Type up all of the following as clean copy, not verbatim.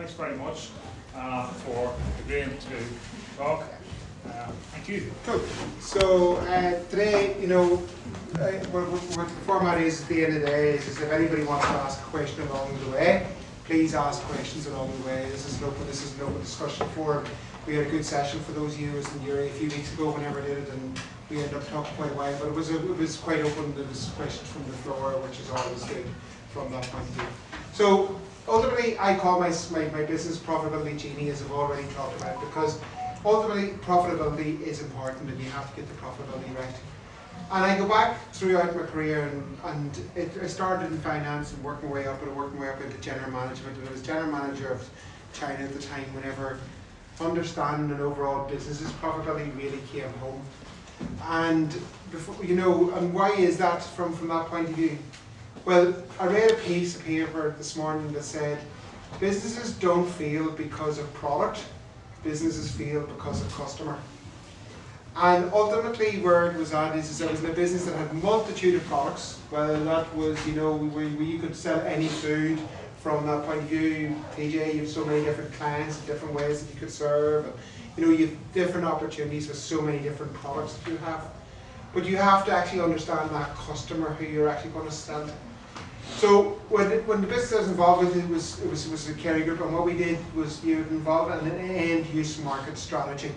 thanks very much for agreeing to talk. Thank you. Cool. So today, what the format is at the end of the day is if anybody wants to ask a question along the way, please ask questions along the way. This is an open discussion forum. We had a good session for those of you who was in Uri a few weeks ago whenever I did it, and we ended up talking quite a while, but it was quite open. There was questions from the floor, which is always good from that point of view. So ultimately, I call my business Profitability Genie, as I've already talked about, because ultimately profitability is important and you have to get the profitability right. And I go back throughout my career, and I started in finance and working my way up into general management. And I was general manager of China at the time whenever understanding an overall business's profitability really came home. And before, and why is that from that point of view? Well, I read a piece of paper this morning that said businesses don't fail because of product, businesses fail because of customer. And ultimately where it was at is I was in a business that had a multitude of products, whether that was, where you could sell any food. From that point of view, PJ, you have so many different clients, different ways that you could serve, and you have different opportunities with so many different products that you have. But you have to actually understand that customer who you're actually going to sell to. So when the business I was involved with, it was a Kerry Group, and what we did was you involved in an end-use market strategy.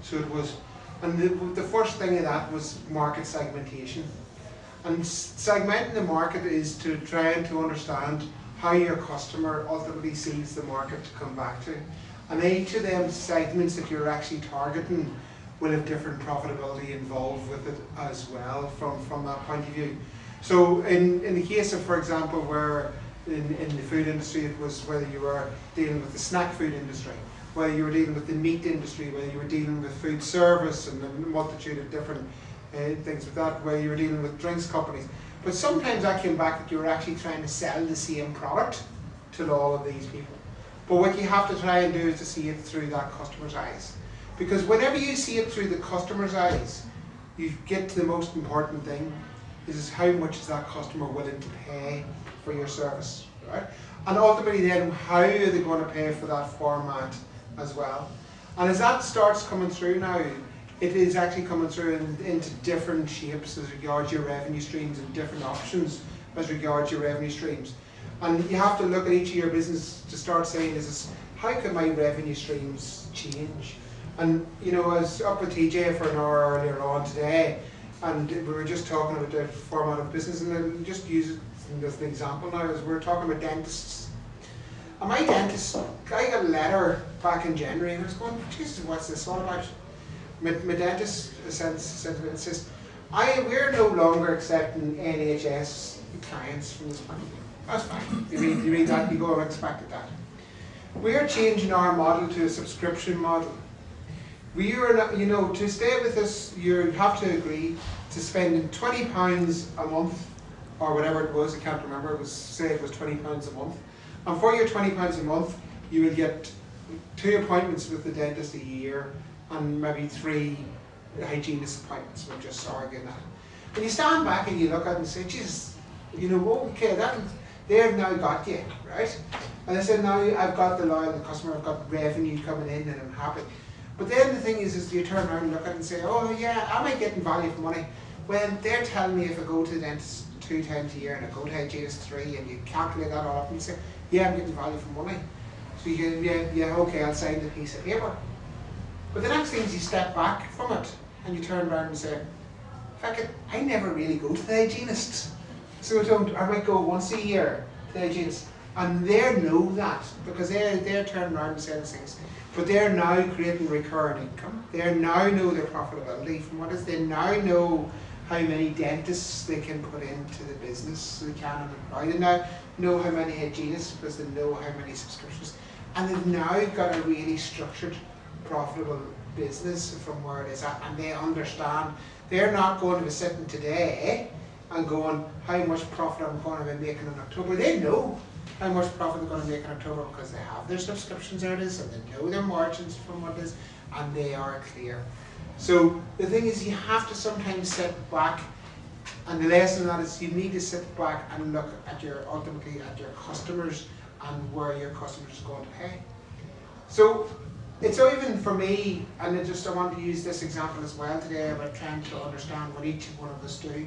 So it was, and the first thing of that was market segmentation. And segmenting the market is to try and to understand how your customer ultimately sees the market to come back to. And each of them segments that you're actually targeting will have different profitability involved with it as well from that point of view. So in the case of, for example, where in the food industry it was whether you were dealing with the snack food industry, whether you were dealing with the meat industry, whether you were dealing with food service and a multitude of different things with that, whether you were dealing with drinks companies. But sometimes that came back that you were actually trying to sell the same product to all of these people. But what you have to try and do is to see it through that customer's eyes. Because whenever you see it through the customer's eyes, you get to the most important thing, is how much is that customer willing to pay for your service, right? And ultimately then, how are they going to pay for that format as well? And as that starts coming through now, it is actually coming through into different shapes as regards your revenue streams and different options as regards your revenue streams. And you have to look at each of your business to start saying, how can my revenue streams change? And I was up with TJ for an hour earlier on today, and we were just talking about the format of business, and I'll just use it as an example now, as we're talking about dentists. And my dentist, I got a letter back in January, and I was going, Jesus, what's this all about? My dentist says, we're no longer accepting NHS clients from this point of view. That's fine. You read that, you go, I expected that. We're changing our model to a subscription model. We are not, to stay with us, you have to agree to spending £20 a month, or whatever it was, I can't remember, say it was £20 a month. And for your £20 a month, you will get 2 appointments with the dentist a year, and maybe 3 hygienist appointments. We're just arguing that. And you stand back and you look at it and say, Jesus, okay, they've now got you, right? And I said, now I've got the loyal customer, I've got revenue coming in, and I'm happy. But then the thing is you turn around and look at it and say, oh yeah, am I getting value for money? When they're telling me if I go to the dentist 2 times a year and I go to hygienist 3, and you calculate that all up and you say, yeah, I'm getting value for money. So you go, yeah, okay, I'll sign the piece of paper. But the next thing is you step back from it and you turn around and say, fuck it, I never really go to the hygienist. So I might go once a year to the hygienist. And they know that because they're turning around and saying things. But they're now creating recurring income. They now know their profitability from what is. They now know how many dentists they can put into the business so they can employ. They now know how many hygienists because they know how many subscriptions. And they've now got a really structured, profitable business from where it is at, and they understand they're not going to be sitting today and going, how much profit I'm going to be making in October. They know how much profit they're going to make in October because they have their subscriptions there it is, and they know their margins from what it is, and they are clear. So the thing is, you have to sometimes sit back, and the lesson of that is you need to sit back and look at ultimately at your customers and where your customers are going to pay. So it's even for me, and I want to use this example as well today about trying to understand what each one of us do.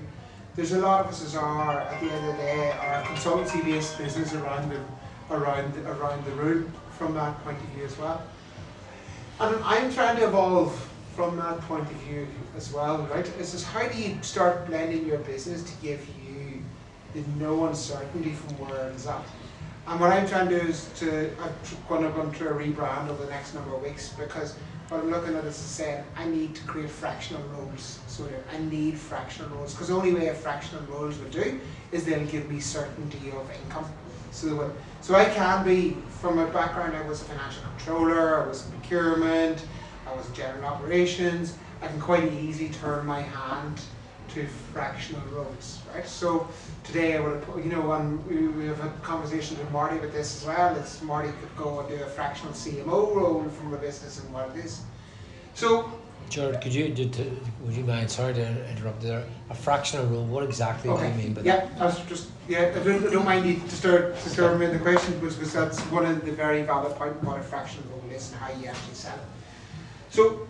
There's a lot of us are, at the end of the day, are a consultancy-based business around the room from that point of view as well. And I'm trying to evolve from that point of view as well, right? It's just how do you start blending your business to give you the no uncertainty from where it's at? And what I'm trying to do is I'm going to go through a rebrand over the next number of weeks, because what I'm looking at is saying I need to create fractional roles. So I need fractional roles, because the only way a fractional roles will do is they'll give me certainty of income. So I can be, from my background, I was a financial controller, I was in procurement, I was in general operations. I can quite easily turn my hand to fractional roles, right? So today I would have, we have had conversations with Marty about this as well. It's Marty could go and do a fractional CMO role from a business and what it is. So, Gerard, would you mind, sorry to interrupt there, a fractional role, what exactly do you mean by that? I don't mind you disturbing me in the question, because that's one of the very valid points what a fractional role is and how you actually sell it. So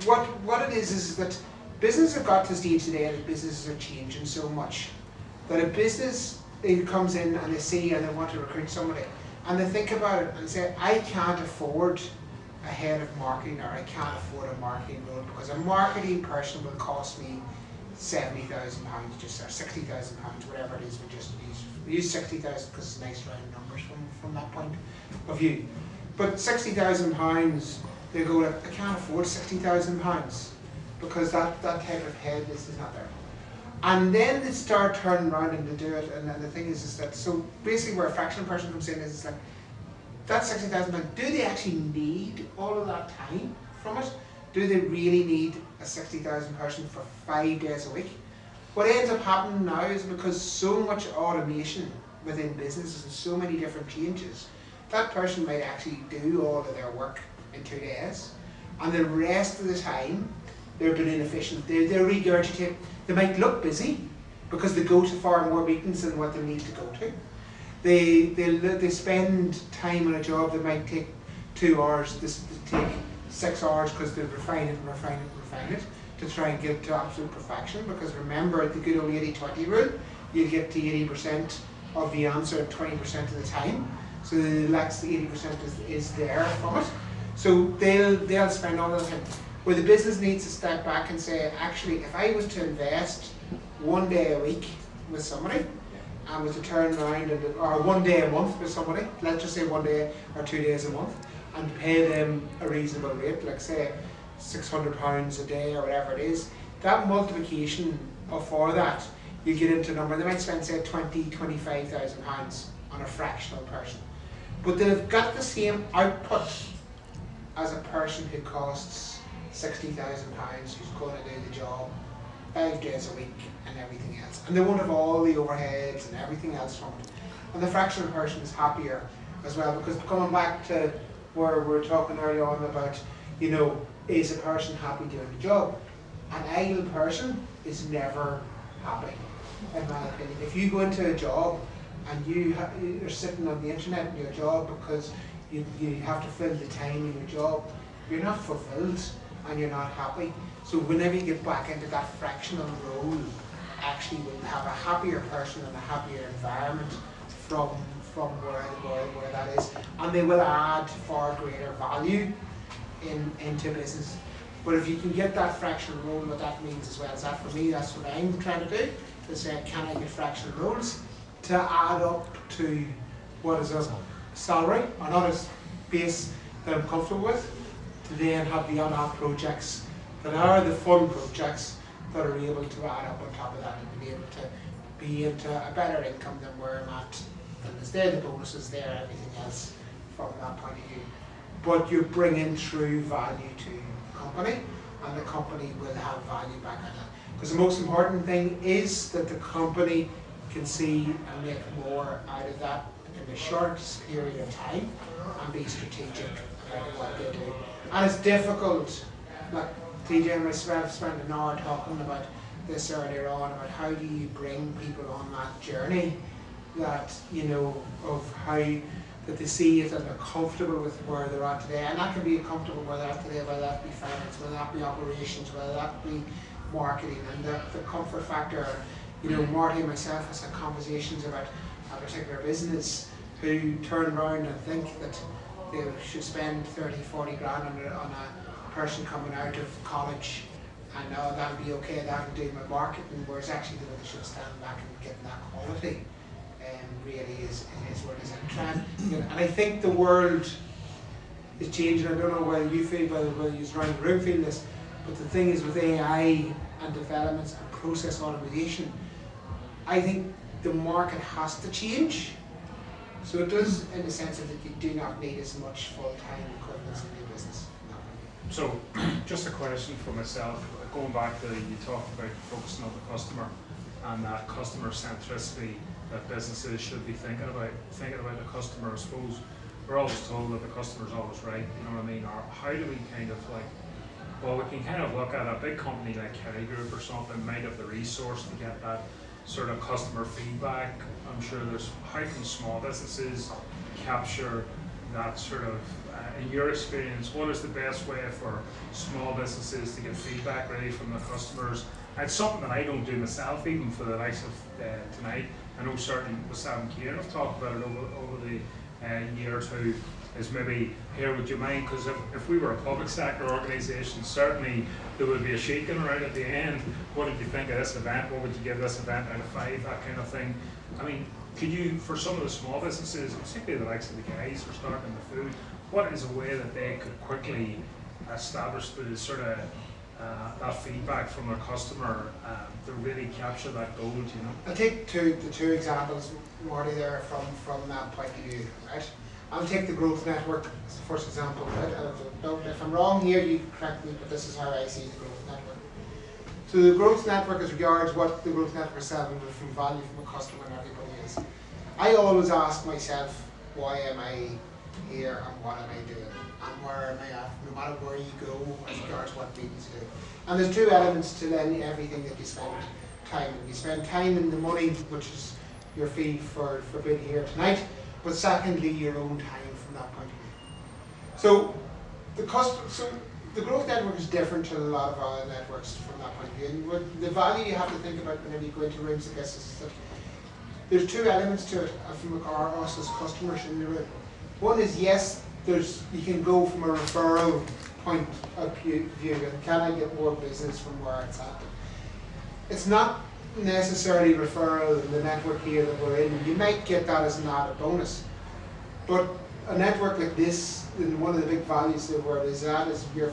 what it is that businesses have got to the stage today that businesses are changing so much that a business, it comes in and they see and they want to recruit somebody and they think about it and say, I can't afford a head of marketing, or I can't afford a marketing role, because a marketing person will cost me £70,000, just, or £60,000, whatever it is. We use 60,000 because it's nice round numbers from that point of view. But £60,000, they go, I can't afford £60,000 because that type of head is not there. And then they start turning around and they do it, and then the thing is that, so basically where a fractional person comes in is it's like, that £60,000, do they actually need all of that time from it? Do they really need a 60,000 person for 5 days a week? What ends up happening now is because so much automation within businesses and so many different changes, that person might actually do all of their work in 2 days, and the rest of the time they're being inefficient. They regurgitate. They might look busy because they go to far more meetings than what they need to go to. They spend time on a job that might take 2 hours, this take 6 hours, because they refine it to try and get to absolute perfection. Because remember the good old 80-20 rule, you get to 80% of the answer 20% of the time. So the next 80% is there from it. So they'll spend all the time. Where the business needs to step back and say, actually, if I was to invest 1 day a week with somebody, and was to turn around or 1 day a month with somebody, let's just say 1 day or 2 days a month, and pay them a reasonable rate, like say £600 a day or whatever it is, that multiplication for that, you get into a number. They might spend say £25,000 on a fractional person, but they've got the same output as a person who costs £60,000, who's going to do the job 5 days a week and everything else, and they won't have all the overheads and everything else from it. And the fractional person is happier as well, because coming back to where we were talking earlier on about, is a person happy doing the job? An idle person is never happy, in my opinion. If you go into a job and you're sitting on the internet in your job because you have to fill the time in your job, you're not fulfilled and you're not happy. So whenever you get back into that fractional role, actually will have a happier person and a happier environment from where that is, and they will add far greater value into business. But if you can get that fractional role, what that means as well is that for me, that's what I'm trying to do, is say, can I get fractional roles to add up to what is a salary, or not a base that I'm comfortable with, to then have the on-off projects that are the fun projects that are able to add up on top of that and be able to be into a better income than where I'm at. And it's there, the bonuses there, everything else from that point of view. But you're bringing true value to the company, and the company will have value back at that. Because the most important thing is that the company can see and make more out of that in the shortest period of time and be strategic about what they do. And it's difficult, like TJ and myself spent an hour talking about this earlier on, about how do you bring people on that journey that, of how that they see it and they're comfortable with where they're at today. And that can be comfortable where they're at today, whether that be finance, whether that be operations, whether that be marketing, and the comfort factor. You know, Marty and myself has had conversations about a particular business who turn around and think that they should spend 30, 40 grand on a person coming out of college, and that'll be okay, that'll do my marketing, whereas actually they should stand back and get that quality. Really is what it is. And I think the world is changing. I don't know whether you feel, whether you around the room feel this, but the thing is with AI and developments and process automation, I think the market has to change. So it does, in the sense that you do not need as much full-time equivalence in your business. So, just a question for myself, going back to, you talked about focusing on the customer and that customer centricity that businesses should be thinking about the customer. I suppose we're always told that the customer's always right, you know what I mean? Or how do we kind of like, well, we can kind of look at a big company like Kerry Group or something, might have the resource to get that sort of customer feedback. I'm sure how can small businesses capture that sort of, in your experience, what is the best way for small businesses to get feedback really from the customers? And it's something that I don't do myself, even for the likes of tonight. I know certainly with Sam and Kieran have talked about it over the year or two, is maybe, here, would you mind, because if we were a public sector organisation, certainly there would be a sheet going around at the end. What did you think of this event? What would you give this event out of 5? That kind of thing. I mean, could you, for some of the small businesses, particularly the likes of the guys who are starting in the food, what is a way that they could quickly establish the sort of that feedback from their customer to really capture that gold, you know? I'll take the two examples, Marty, there from that point of view, right? I'll take the growth network as the first example, right? If I'm wrong here, you correct me, but this is how I see the growth network. So the growth network as regards what the growth network is selling from value from a customer and everybody is. I always ask myself, why am I here and what am I doing? And where am I at, no matter where you go, as regards what we need to do. And there's two elements to everything that you spend time in. You spend time in the money, which is your fee for being here tonight, but secondly, your own time from that point of view. So the growth network is different to a lot of other networks from that point of view. And the value you have to think about whenever you go into rooms like this is that there's two elements to it from us as customers in the room. One is, yes, you can go from a referral point of view, and can I get more business from where it's at? It's not necessarily referral in the network here that we're in. You might get that as an added bonus, but a network like this, and one of the big values of where it is at, is you're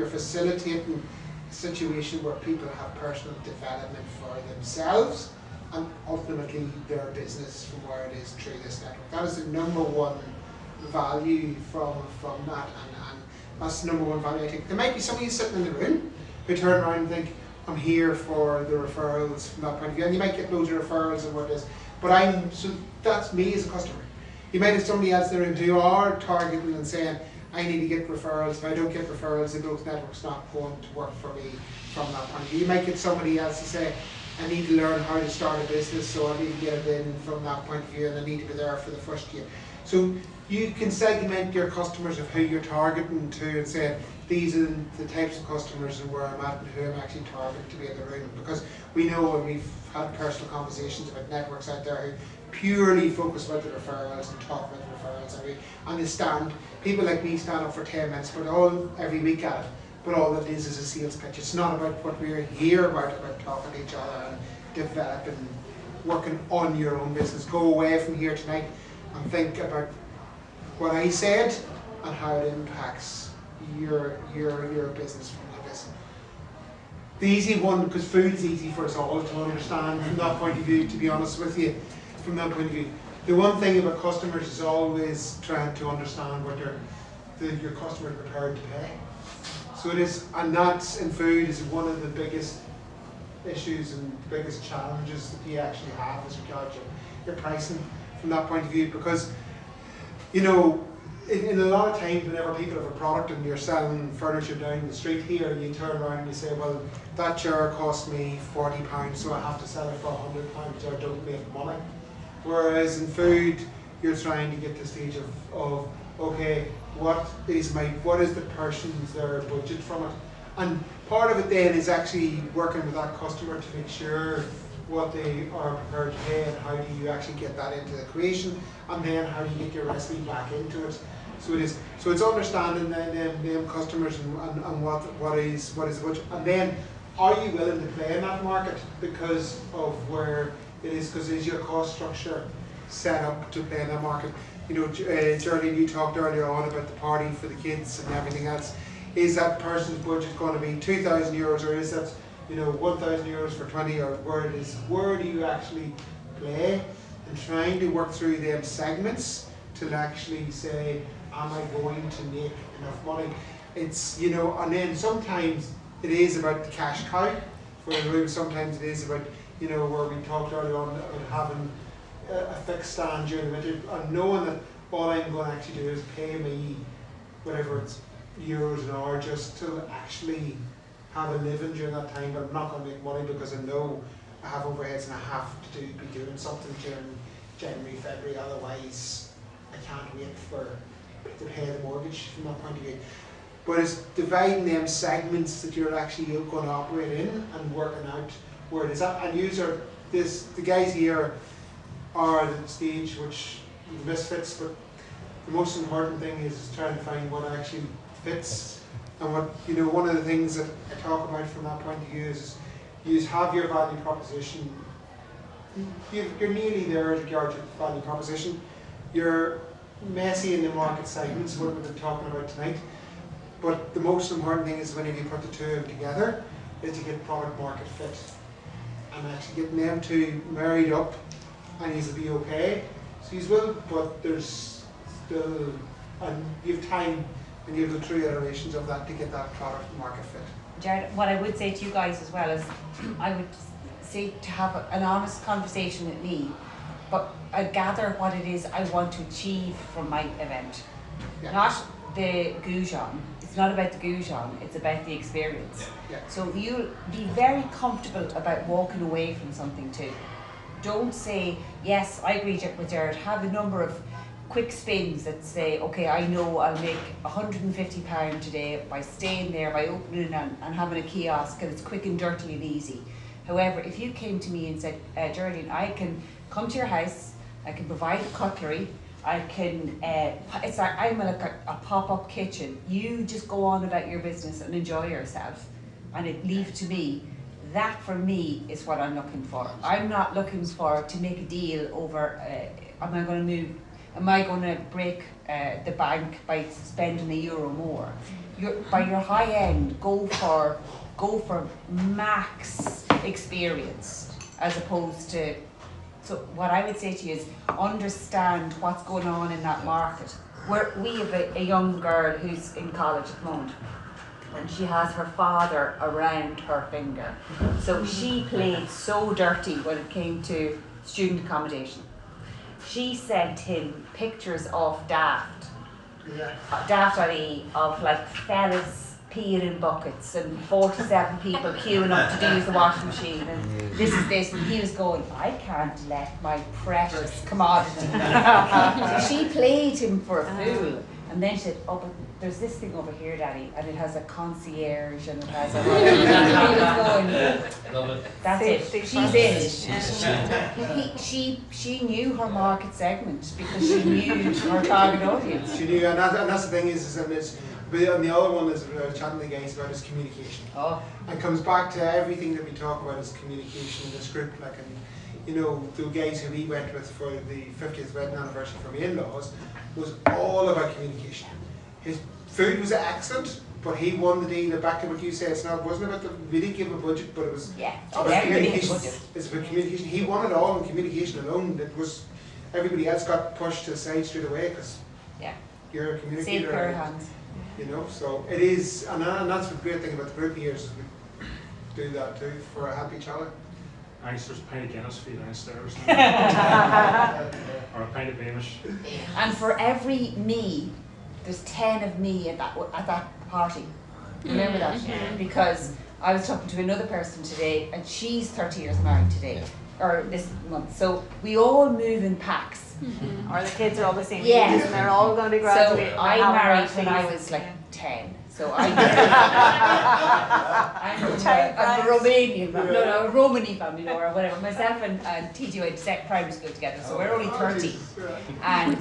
facilitating a situation where people have personal development for themselves and ultimately their business from where it is through this network. That is the number one value from that, and that's the number one value I think. There might be somebody sitting in the room who turn around and think, I'm here for the referrals from that point of view, and you might get loads of referrals and what it is, but so that's me as a customer. You might have somebody else there who are targeting and saying, I need to get referrals. If I don't get referrals, the growth network's not going to work for me from that point of view. You might get somebody else to say, I need to learn how to start a business, so I need to get it in from that point of view, and I need to be there for the first year. So you can segment your customers of who you're targeting to and say, these are the types of customers and where I'm at and who I'm actually targeting to be in the room. Because we know, and we've had personal conversations about networks out there who purely focus about the referrals and talk about the referrals, and we understand people like me stand up for 10 minutes but every week at it, but all that is a sales pitch. It's not about what we're here about talking to each other and developing, working on your own business. Go away from here tonight and think about what I said and how it impacts your business from like this. The easy one, because food is easy for us all to understand from that point of view, to be honest with you, from that point of view. The one thing about customers is always trying to understand what your customer is prepared to pay. So it is, and that's in food is one of the biggest issues and biggest challenges that you actually have as regards your pricing from that point of view, because you know, in a lot of times whenever people have a product and you're selling furniture down the street here, you turn around and you say, well, that chair cost me £40, so I have to sell it for £100 or I don't make money. Whereas in food, you're trying to get to the stage of okay, what is the person's their budget from it? And part of it then is actually working with that customer to make sure what they are prepared to pay and how do you actually get that into the equation, and then how do you get your recipe back into it. So it's understanding them customers and what is the budget, and then are you willing to play in that market because of where it is, because is your cost structure set up to play in that market? You know, Gerard, you talked earlier on about the party for the kids and everything else. Is that person's budget going to be 2,000 euros, or is that 1,000 euros for 20, or where do you actually play, and trying to work through them segments to actually say, am I going to make enough money? It's, and then sometimes it is about the cash cow, where sometimes it is about, where we talked earlier on about having a fixed stand during the winter, and knowing that all I'm going to actually do is pay me whatever it's euros an hour just to actually have a living during that time, but I'm not going to make money because I know I have overheads and I have to be doing something during January, February, otherwise I can't wait to pay the mortgage from that point of view. But it's dividing them segments that you're actually going to operate in and working out where it is at. And the guys here are at the stage which the misfits, but the most important thing is trying to find what actually fits. And what, one of the things that I talk about from that point of view is you have your value proposition. You're nearly there with regard to value proposition. You're messy in the market segments, what we've been talking about tonight. But the most important thing is whenever you put the two of them together, is to get product market fit. And actually getting them two married up, and you'll be okay. So you will, but there's still, and you have time, and you have the 3 iterations of that to get that product market fit. Gerard, what I would say to you guys as well is, I would say to have an honest conversation with me, but I gather what it is I want to achieve from my event. Yeah. Not the goujon. It's not about the goujon, it's about the experience. Yeah. So you be very comfortable about walking away from something too. Don't say, yes, I agree with Gerard, have a number of quick spins that say, okay, I know I'll make £150 today by staying there, by opening and having a kiosk, and it's quick and dirty and easy. However, if you came to me and said, Geraldine, I can come to your house, I can provide cutlery, I can, it's like I'm like a pop-up kitchen. You just go on about your business and enjoy yourself, and it leave to me. That for me is what I'm looking for. I'm not looking for to make a deal over, am I going to break the bank by spending €1 more? By your high end, go for max experience as opposed to. So what I would say to you is understand what's going on in that market. We have a young girl who's in college at the moment, and she has her father around her finger. So she played so dirty when it came to student accommodation. She sent him pictures of Daft.ie of like fellas peeing in buckets and 47 people queuing up to use the washing machine, and this, and he was going, I can't let my precious commodity. So she played him for a fool, and then she said, oh, but there's this thing over here, Daddy, and it has a concierge and it has a he was going, that's it, she's in. She knew her market segment because she knew her target audience. She knew, and that's the thing and the other one is chatting to the guys about is communication. Oh. And comes back to everything that we talk about is communication in this group. Like, and the guys who we went with for the 50th wedding anniversary for my in-laws was all about communication. His food was excellent, but he won the deal. Back to what you said, it wasn't about we didn't give him a budget, but it was about communication. It's about communication. He won it all in communication alone. It was everybody else got pushed to the side straight away because you're a communicator. Save pair of hands. So it is, and that's the great thing about the group here is we do that too for a happy child. Nice, there's a pint of Guinness for you downstairs. Or a pint of Beamish. And for every me, there's 10 of me at that party. Remember that? Because I was talking to another person today, and she's 30 years married today. or this month. So we all move in packs. Or the kids are all the same Yeah. age and they're all going to be So graduating. and I having married when I birthdays. was like Yeah. 10. So I'm Child a brides. Romanian family, no, a Romani family, or whatever. Myself and TJ went to primary school together, so we're only 30. And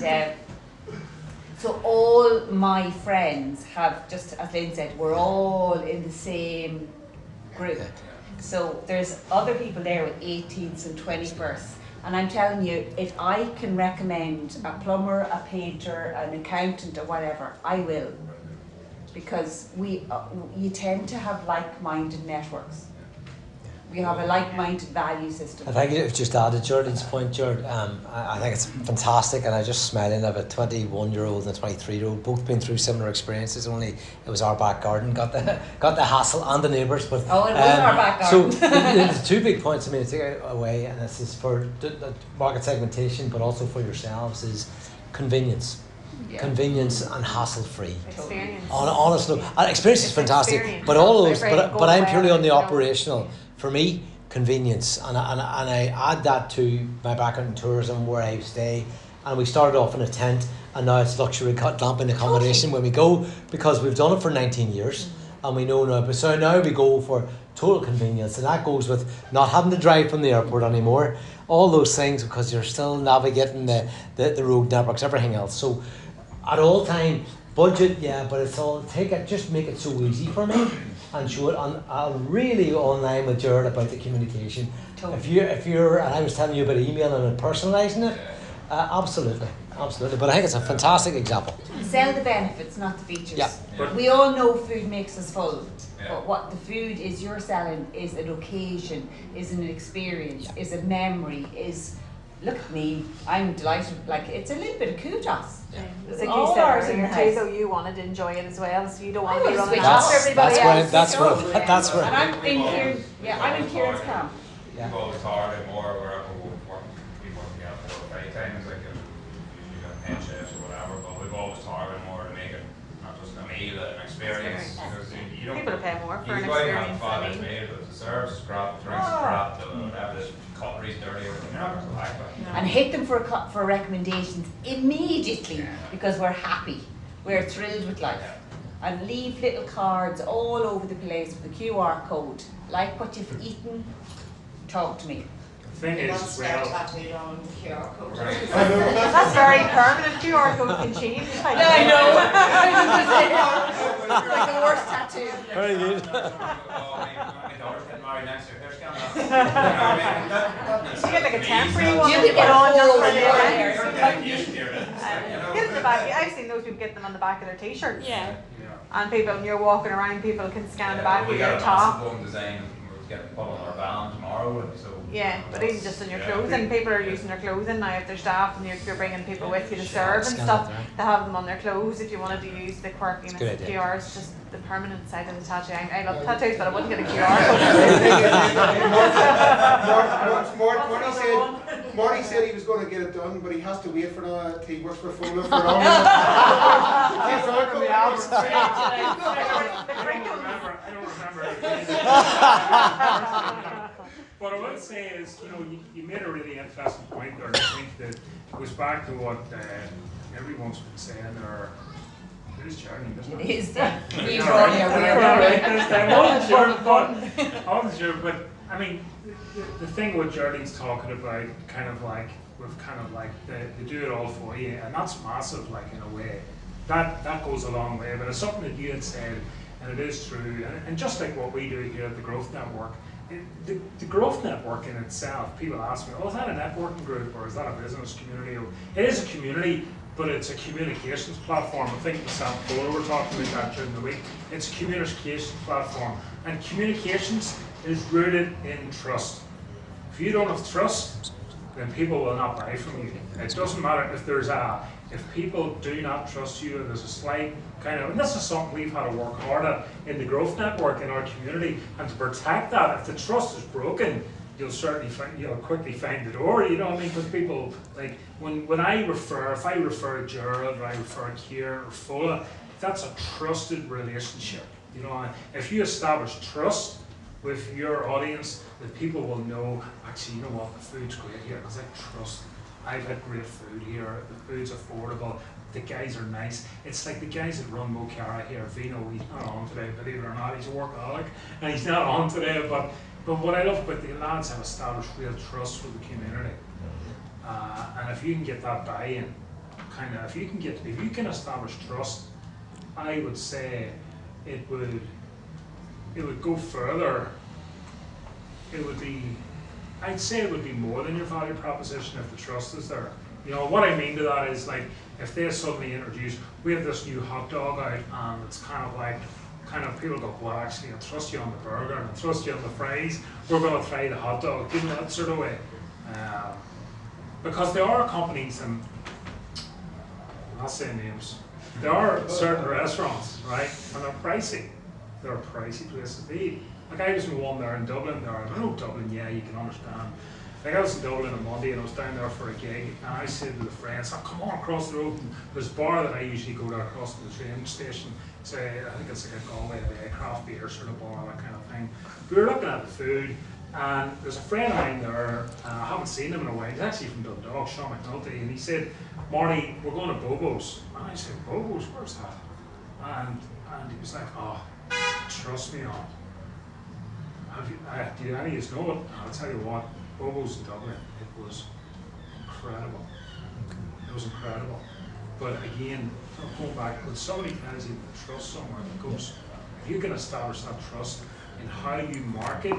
so all my friends have, just as Lynn said, we're all in the same group. So there's other people there with 18th and 21st. And I'm telling you, if I can recommend a plumber, a painter, an accountant or whatever, I will. Because you tend to have like-minded networks. We have a like-minded value system. I think it was just added Gerard's point, Gerard. I think it's fantastic, and I just smiling of a 21-year-old and a 23-year-old, both been through similar experiences. Only it was our back garden, got the hassle and the neighbours. But Oh, it was our back garden. So there's 2 big points I mean to take away, and this is for the market segmentation, but also for yourselves, is convenience. Yeah. Convenience and hassle-free. Experience. Honestly, experience is It's fantastic, experience. but all those, They're very but I'm purely on the goal-aware, operational. For me, convenience, and I add that to my background in tourism, where I stay, and we started off in a tent, and now it's luxury glamping accommodation when we go, because we've done it for 19 years, and we know now. But so now we go for total convenience, and that goes with not having to drive from the airport anymore, all those things, because you're still navigating the road networks, everything else. So at all time, budget, yeah, but it's all just make it so easy for me, and show it. And I'm really online with Gerard about the communication. Totally. If you're, and I was telling you about email and personalising it, absolutely. But I think it's a fantastic example. Sell the benefits, not the features. Yeah. We all know food makes us full, but what the food is you're selling is an occasion, is an experience, is a memory, is, look at me, I'm delighted, like it's a little bit of kudos. It's like you All said ours in earlier the too, house. though you want to enjoy it as well, so you don't want I to be will running switch after off. everybody else. That's where. And I'm in Kieran, I'm in Kieran's camp. Yeah. We've always targeted more wherever we work, people can get 4 or 5 times, like if you got 10 chefs or whatever, but we've always targeted more to make it not just a meal, an experience. Because you don't, People pay more for an you go out and have a experience. father's meal, but the service is crap, the drinks is crap, the whatever, the cutlery's dirty, everything. You're not going to like that. And hit them for recommendations immediately because we're happy, we're thrilled with life. And leave little cards all over the place with the QR code. Like what you've eaten, talk to me. The thing is, as well, Right. That's very permanent. QR code can change. I know. It's like the worst tattoo. Very good. My daughter's getting married next year. Here's You get like a temporary one You that could you get put on just full for the there. event. Get it in the back. I've seen those people get them on the back of their t-shirts. Yeah. And people, when you're walking around, people can scan the back we of got your a top. massive one design we're getting put on our van tomorrow, so Yeah, but even just in your clothing, people are using their clothing now. If they're staff and you're bringing people with you to serve and Scan stuff, it, right. they have them on their clothes. If you wanted to use the quirkiness good of idea. QR, it's just the permanent side of the tattoo. I love tattoos, but I wouldn't get a QR code. Marty said he was going to get it done, but he has to wait for that. He works for Fuller for long. I don't remember. What I would say is, you made a really interesting point there. I think that it goes back to what everyone's been saying there. It is Germany, isn't it? It is the Yeah, right. I wasn't sure, but I mean, the thing what Gerard's talking about, they do it all for you, and that's massive, like in a way. That goes a long way, but it's something that you had said, and it is true, and just like what we do here at the Growth Network, the Growth Network in itself, people ask me, oh, is that a networking group, or is that a business community? It is a community, but it's a communications platform. I think myself and Paul were talking about that during the week. It's a communications platform, and communications is rooted in trust. If you don't have trust, then people will not buy from you. It doesn't matter if people do not trust you, and there's a slight and this is something we've had to work hard at in the Growth Network in our community, and to protect that. If the trust is broken, you'll quickly find the door, you know what I mean? Because people, like, when I refer, if I refer Gerard, or I refer Kieran or Fulla, that's a trusted relationship. If you establish trust, with your audience, that people will know, actually, you know what, the food's great here, because I trust, I've had great food here, the food's affordable, the guys are nice. It's like the guys that run Mocara here, Vino, he's not on today, believe it or not, he's a workaholic, and he's not on today, but what I love about the lads have established real trust with the community. And if you can get that buy-in, if you can establish trust, I would say it would go further. I'd say it would be more than your value proposition if the trust is there. You know, what I mean to that is, like, if they suddenly introduce, we have this new hot dog out, and it's kind of people go, well, actually, I trust you on the burger, and I trust you on the fries, we're going to try the hot dog, you know, that sort of way. Because there are companies, and I'm not saying names, there are certain restaurants, right, and they're pricey. They're pricey places to eat. Like, I was in one there in Dublin, I know Dublin, yeah, you can understand. Like, I was in Dublin on Monday, and I was down there for a gig, and I said to the friends, oh, come on across the road, and there's a bar that I usually go to across the train station, say, I think it's like a Galway craft beer sort of bar, that kind of thing. We were looking at the food, and there's a friend of mine there, I haven't seen him in a while, he's actually from Dundalk, Sean McNulty, and he said, Marty, we're going to Bobo's. And I said, Bobo's, where's that? And he was like, oh, trust me on. Do any of you know it? I'll tell you what, Bobo's in Dublin, it was incredible. It was incredible. But again, going back, when somebody tells you to trust somewhere that goes, if you can establish that trust in how you market,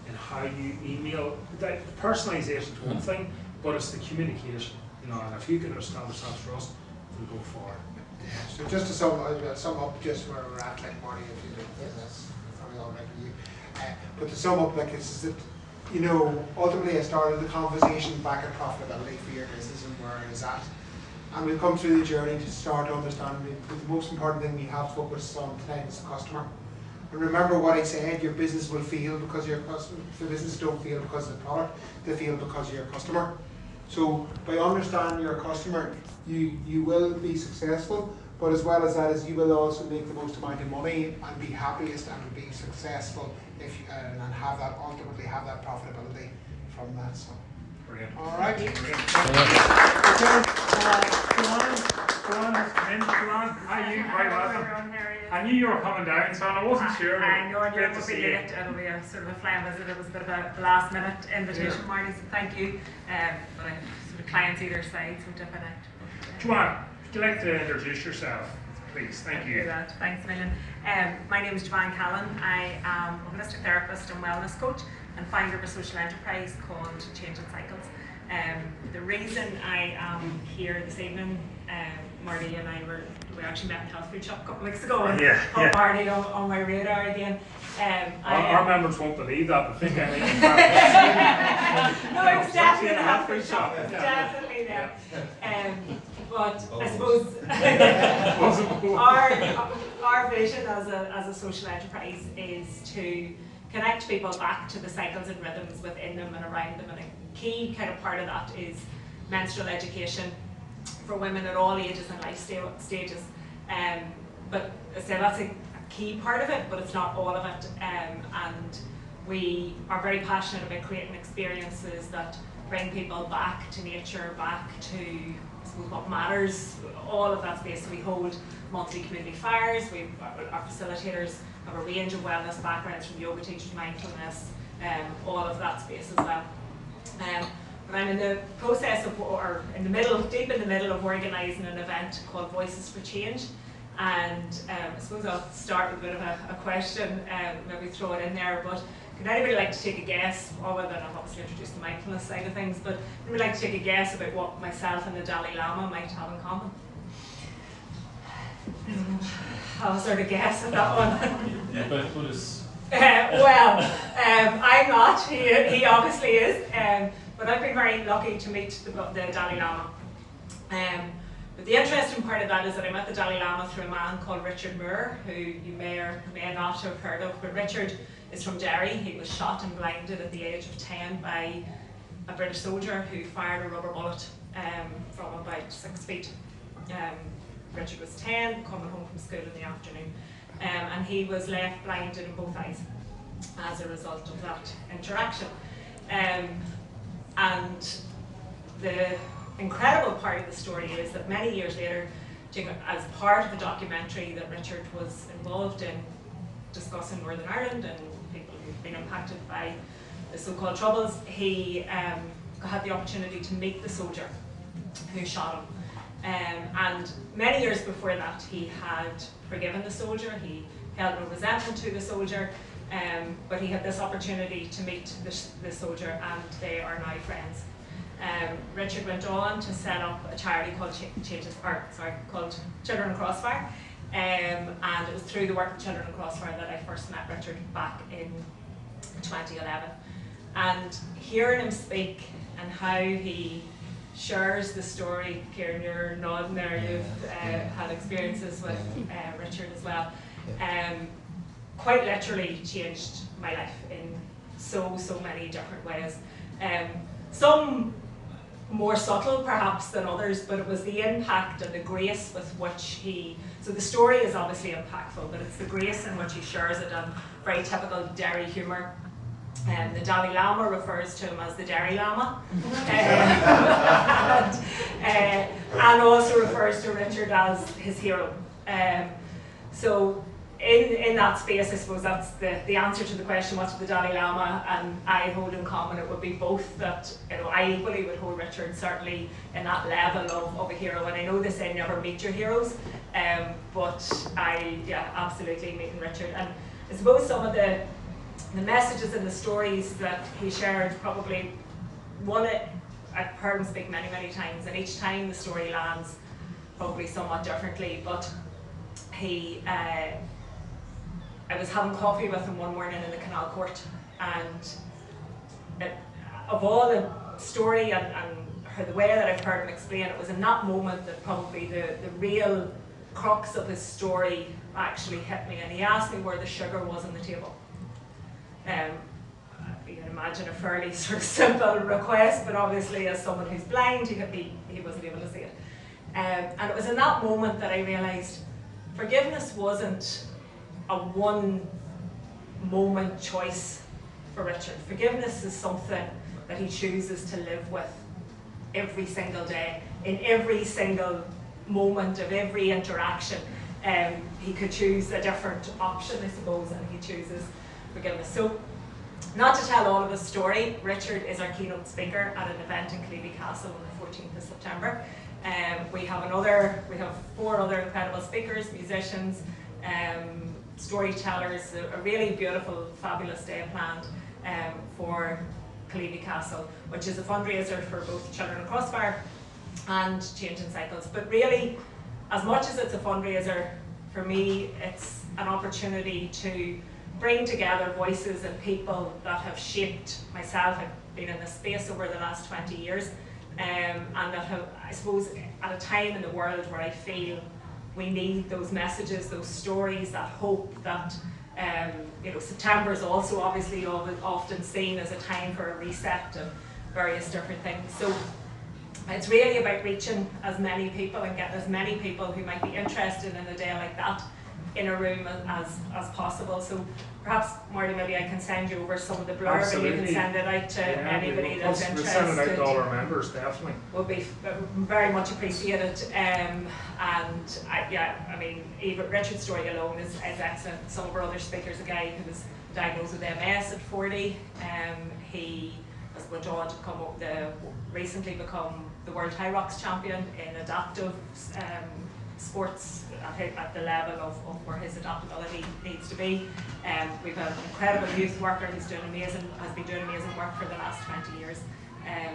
in how you email, that personalization is one thing, but it's the communication. You know, and if you can establish that trust, it'll go far. Yeah. So just to sum up just where we're at, like, Marty, if you do, that's probably all right with you. But to sum up, like, it's that, you know, ultimately I started the conversation back at profitability for your business and where it is at. And we've come through the journey to start understanding the most important thing we have focused on tonight is the customer. And remember what I said, your business will fail because your customer, the business don't fail because of the product, they fail because of your customer. So by understanding your customer, you will be successful, but as well as that is you will also make the most amount of money and be happiest and be successful if you, and have that, ultimately have that profitability from that. So. Brilliant. All right. Brilliant. Joanne has come in. Joanne, hi, you, very welcome. I knew you were coming down, so I wasn't sure. I know, and you're great to a see bit you. late. It'll be a sort of a flying visit. It was a bit of a last minute invitation, Marty, so thank you. But I sort of clients either side, so dipping out. Joanne, would you like to introduce yourself, please? Thank you. That. Thanks a million. My name is Joanne Callan. I am a holistic therapist and wellness coach and founder of a social enterprise called Changing Cycles. The reason I am here this evening, Marty and we actually met in Health Food Shop a couple of weeks ago, and got Marty on my radar again. Our members won't believe that, but think I mean. No, it's definitely in a Health Food Shop. It's definitely there. But I suppose our vision as a social enterprise is to connect people back to the cycles and rhythms within them and around them, and a key kind of part of that is menstrual education for women at all ages and life stages. But I say that's a key part of it, but it's not all of it. And we are very passionate about creating experiences that bring people back to nature, back to, I suppose, what matters, all of that space. So we hold monthly community fires, our facilitators have a range of wellness backgrounds, from yoga teachers, mindfulness, all of that space as well. But I'm in the process of, or deep in the middle of organising an event called Voices for Change. And I suppose I'll start with a bit of a question, maybe throw it in there, but could anybody like to take a guess, other than I've obviously introduced the mindfulness side of things, but anybody like to take a guess about what myself and the Dalai Lama might have in common? I'll sort of guess at that one. Yeah, but Buddhist. I'm not, he obviously is, but I've been very lucky to meet the Dalai Lama. But the interesting part of that is that I met the Dalai Lama through a man called Richard Moore, who you may or may not have heard of, but Richard is from Derry. He was shot and blinded at the age of 10 by a British soldier who fired a rubber bullet from about 6 feet. Richard was 10, coming home from school in the afternoon, and he was left blinded in both eyes. as a result of that interaction. And the incredible part of the story is that many years later, as part of a documentary that Richard was involved in discussing Northern Ireland and people who've been impacted by the so-called Troubles, he had the opportunity to meet the soldier who shot him. And many years before that, he had forgiven the soldier, he held no resentment to the soldier, but he had this opportunity to meet the soldier, and they are now friends. Richard went on to set up a charity called called Children in Crossfire, and it was through the work of Children in Crossfire that I first met Richard back in 2011. And hearing him speak and how he shares the story, Kieran, you're nodding there, you've had experiences with Richard as well, quite literally changed my life in so many different ways. Some more subtle perhaps than others, but it was the impact and the grace with which so the story is obviously impactful, but it's the grace in which he shares it, and very typical Derry humour. The Dalai Lama refers to him as the Derry Lama, and also refers to Richard as his hero. So in that space, I suppose that's the answer to the question, what did the Dalai Lama and I hold in common? It would be both, that I equally would hold Richard certainly in that level of a hero. And I know they say never meet your heroes, but absolutely meeting Richard. And I suppose some of the messages and the stories that he shared, probably one I've heard him speak many times, and each time the story lands probably somewhat differently, but I was having coffee with him one morning in the Canal Court, and of all the story and the way that I've heard him explain, it was in that moment that probably the real crux of his story actually hit me. And he asked me where the sugar was on the table. You can imagine a fairly sort of simple request, but obviously as someone who's blind, he wasn't able to see it. And it was in that moment that I realised forgiveness wasn't a one moment choice for Richard. Forgiveness is something that he chooses to live with every single day, in every single moment of every interaction. He could choose a different option, I suppose, and he chooses forgiveness. So, not to tell all of his story, Richard is our keynote speaker at an event in Cleavey Castle on the 14th of September. We have 4 other incredible speakers, musicians, storytellers, a really beautiful, fabulous day planned for Cleavey Castle, which is a fundraiser for both Children in Crossfire and Changing Cycles. But really, as much as it's a fundraiser, for me, it's an opportunity to bring together voices and people that have shaped myself. I've been in this space over the last 20 years, and that have, I suppose, at a time in the world where I feel we need those messages, those stories, that hope, that September is also obviously often seen as a time for a reset of various different things. So it's really about reaching as many people and getting as many people who might be interested in a day like that in a room as possible. So perhaps, Marty, maybe I can send you over some of the blurb. Absolutely. And you can send it out to anybody that's interested. We'll send it out to all our members, definitely. Will be very much appreciated. Even Richard's story alone is excellent. Some of our other speakers, a guy who was diagnosed with MS at 40, he has went on to recently become the World High Rocks champion in adaptive sports at the level of where his adaptability needs to be. We've an incredible youth worker who's has been doing amazing work for the last 20 years.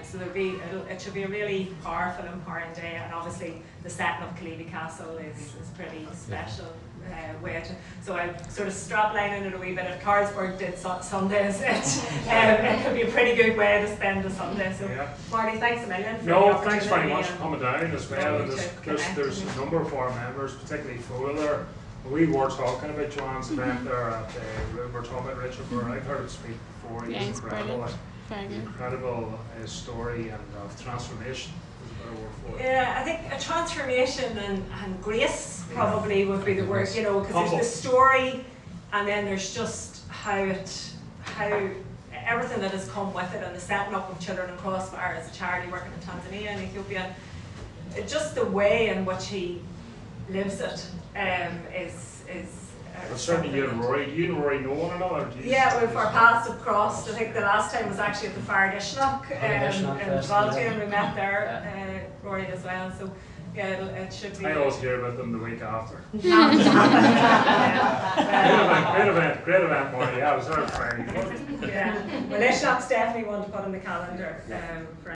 So it should be a really powerful, empowering day, and obviously the setting of Cleavey Castle is pretty special way to. So I'm sort of straplining it a wee bit. If Carlsberg did Sundays, it could be a pretty good way to spend a Sunday. So, Marty, thanks a million. Thanks very much for coming down as well. And there's a number of our members, particularly Fuller there. We were talking about Joanne's event there at we were talking about Richard Burr. I've heard him speak before. He's incredible. Incredible story and transformation. Yeah, I think a transformation and grace probably would be the word, because there's the story, and then there's just how it how everything that has come with it, and the setting up of Children and Crossfire as a charity working in Tanzania and Ethiopia, just the way in which he lives it is But certainly you and Rory know one another. Do you? yeah, we've our paths have crossed. I think the last time was actually at the Fire Dishnok in Balti, and we met there, Rory as well. So yeah, it should be. I always hear about them the week after. Yeah. Great event, Marty. Yeah, I was there Friday. Yeah, well, Dishnok's definitely one to put on the calendar for